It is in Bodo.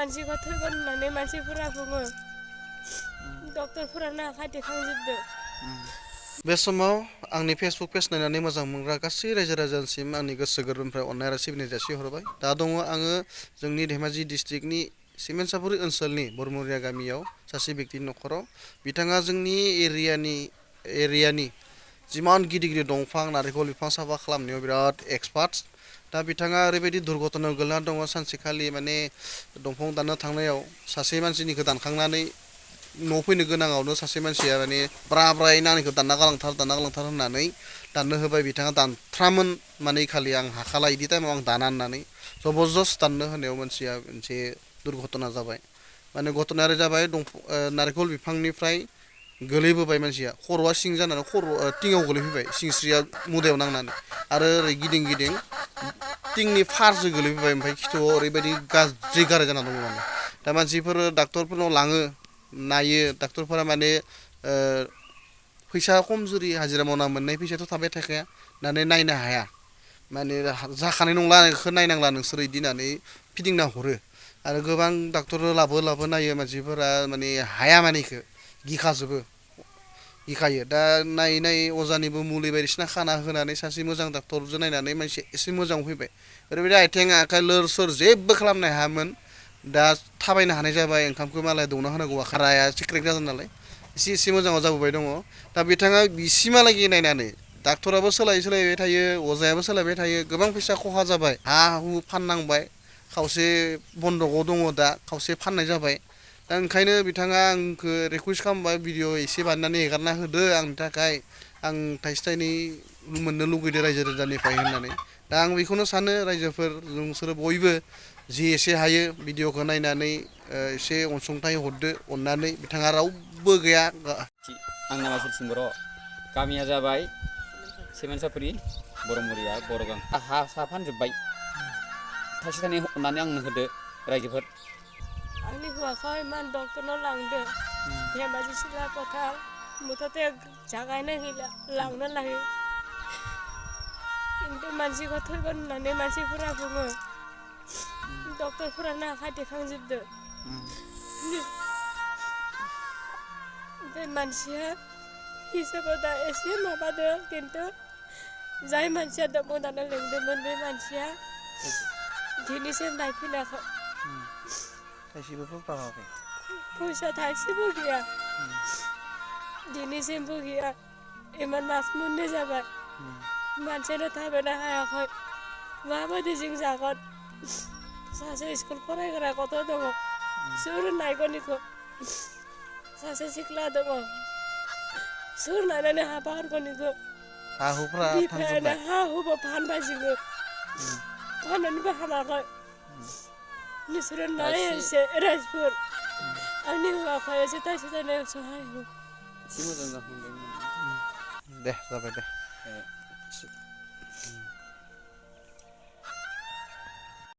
मानसिखौ थैगोन होननानै मानसिफोरा बुङो डक्टरफोरानो आखाइ देखांजोबदो बे समाव आंनि फेसबुक पेज नायनानै मोजां मोनग्रा गासै रायजो राजानिसिम आंनि गोसो गोरबोनिफ्राय अननाय आरो सिबिनाय जासिहरबाय दा दङ आङो जोंनि धेमाजि डिस्ट्रिक्टनि सिमेन्सापुरि ओनसोलनि बरमुरिया गामियाव सासे बेक्तिनि न'खराव बिथाङा जोंनि एरियानि जिमान गिदिर गिदिर दंफां नारेंखल बिफां साफा खालामनायाव बिराद एक्सपार्ट दा बिथाङा ओरैबायदि दुर्घटनायाव गोलैना दङ सानसेखालि माने दंफां दाननो थांनायाव सासे मानसिनिखौ दानखांनानै न' फैनो गोनाङावनो सासे मानसिया माने ब्रा ब्रायै नाङैखौ दानना गालांथार होननानै दाननो होबाय बिथाङा दानथ्रामोन माने खालि आं हाखाला इदि टाइमाव आं दाना होननानै जबरजस्त दाननो होनायाव मानसिया मोनसे दुर्घटना जाबाय माने घटनाया जाबाय नारेंखल बिफांनिफ्राय गोलैबोबाय मानसिया खर'आ सिं जानानै थिङाव गोलैफैबाय सिंस्रिया मुदायाव नांनानै आरो ओरै गिदिं गिदिं थिंनि फारजों गोलैफैबाय ओमफ्राय खिथुआव ओरैबायदि गाज्रि गाराय जाना दङ माने दा मानसिफोर डाक्टरफोरनाव लाङो नायो डाक्टरफोरा माने फैसा खम जुरि हाजिरा मावना मोननाय फैसायाथ' थाबाय थाखाया होननानै नायनो हाया माने जाखानाय नंला बेखौ नायनांला नोंसोर इदि होननानै फिदिंना हरो आरो गोबां डाक्टर लाबो नायो मानसिफोरा माने हाया माने इखौ गिखायो दा नायै अजानिबो मुलि बायदिसिना खाना होनानै सासे मोजां डाक्टरजों नायनानै मानसिया एसे मोजां फैबाय ओरैबायदि आथिं आखाइ लोर सोर जेबो खालामनो हायामोन दा थाबायनो हानाय जाबाय ओंखामखौ मालाया दौना होनांगौ हाराया सिक्रेक जादों नालाय एसे मोजाङाव जाबोबाय दङ दा बिथाङा बिसिमहालागै नायनानै डाक्टराबो सोलायबाय थायो अजायाबो सोलायबाय थायो गोबां फैसा खहा जाबाय हा हु फाननांबाय खावसे बन्दकआव दङ दा खावसे फाननाय जाबाय दा ओंखायनो बिथाङा आंखौ रिकुवेस्ट खालामबाय भिडिअ एसे बानायनानै हेगारना होदो आंनि थाखाय आं थाइसे थाइनै मोननो लुगैदो रायजो राजानिफ्राय होननानै दा आं बेखौनो सानो रायजोफोर नोंसोरो बयबो जि एसे हायो भिडिअखौ नायनानै एसे अनसुंथाइ हरदो अननानै बिथाङा रावबो गैया आंनि नामा सुरसिं बर' गामिया जाबाय सिमेन्सापुरि बरमुरिया बरगां हा फानजोब्बाय थाइसे थाइनै अननानै आंनो होदो रायजोफोर आंनि हौवाखौ इमान डक्टरनाव लांदो धेमाजि सिला फोथार मुथते जागायनो गैला लांनो लायो खिन्थु मानसिखौ थैगोन होननानै मानसिफोरा बुङो डक्टरफोरानो आखाइ देखांजोबदो ओमफ्राय मानसिया हिसाबाव दा एसे माबादो खिन्थु जाय मानसिया दङ दानो लिंदोंमोन बे मानसिया दिनैसिम नायफैनायखौ थाइसेबो फैफाखै फैसा थाइसेबो गैया दिनैसिमबो गैया इमान मास मोननै जाबाय मानसियानो थाबायनो हायाखै माबायदि जों जागोन सासे स्कुल फरायग्रा गथ' दङ सोर नायगोन इखौ सासे सिख्ला दङ सोर नायनानै हाबा होगोन इखौ हा हुफ्रा बिफायानो थांजोब्बाय हा हुबो फानबाय जोङो फाननानैबो हामाखै नोंसोरो नाय एसे रायजोफोर आंनि हौवाखौ एसे थाइसे थाइनै सहाय हो एसे मोजां जाखांदों दे जाबाय दे